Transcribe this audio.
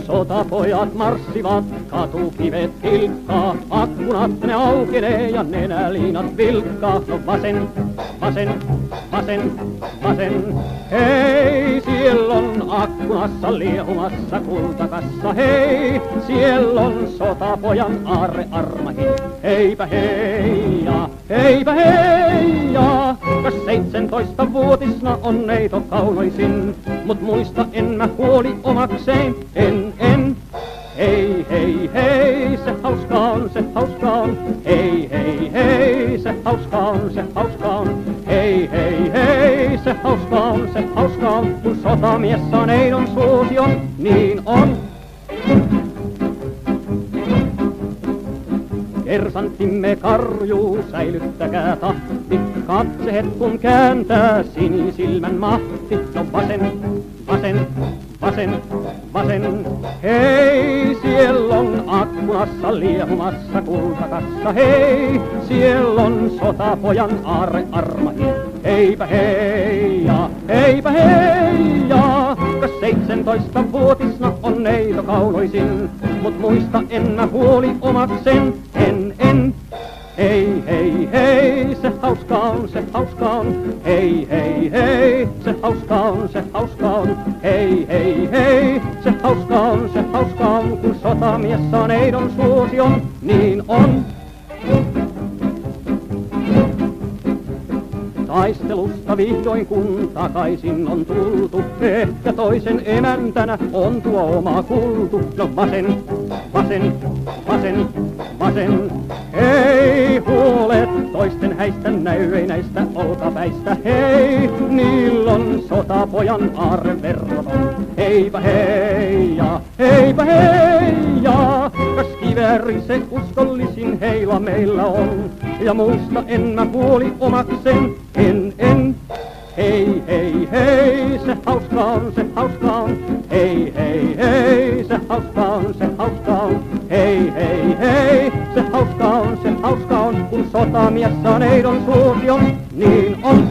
Sotapojat marssivat, katukivet kilkkaa, akkunat ne aukenee ja nenäliinat vilkkaa. No vasen, vasen, vasen, vasen. Hei, siellä on akkunassa liehumassa kultakassa. Hei, siellä on sotapojan aarre armahin. Heipä heija, heipä heija. Kas 17-vuotisna on neito kaunoisin, mut muista en mä huoli omakseen, en. Hei, hei, hei, se hauska on, se hauska on. Hei, hei, hei, se hauska on, se hauska on. Hei, hei, hei, se hauska on, se hauska on. Kun sotamies saa neidon suosion, niin on. Kersanttimme karjuu, säilyttäkää tahti. Katsehet kun kääntää, sinisilmän mahti. No vasen, vasen, vasen, vasen. Hei, siellä on akkunassa liehumassa kultakassa. Hei, siellä on sotapojan aarre armahin. Heipä heija, heipä heija. Kas 17-vuotisna on neito kaunoisin, mut muista en mä huoli omaksen, en. Hei, hei, hei, se hauska on, se hauska on. Hei, hei, hei, se hauska on, se hauska on. Hei, hei, hei, se hauska on, se hauska on. Kun sotamies saa neidon suosion, niin on. Taistelusta vihdoin kun takaisin on tultu, ehkä toisen emäntänä on tuo oma kultu. No vasen, vasen, vasen, vasen. Hei, huolet toisten häistä näy ei näistä olkapäistä. Hei, niillä on sotapojan aarre verraton. Heipä heija, heipä heija. Kas kivääri se uskollisin heila meillä on. Ja muista en mä huoli omaksen, en. Hei, hei, hei, se hauska on, se hauska on. Hei, hei, hei, se hauska on, se hauska on. Hei, hei, hei, se hauska on, se hauska on. Kun sotamies saa neidon suosion, niin on.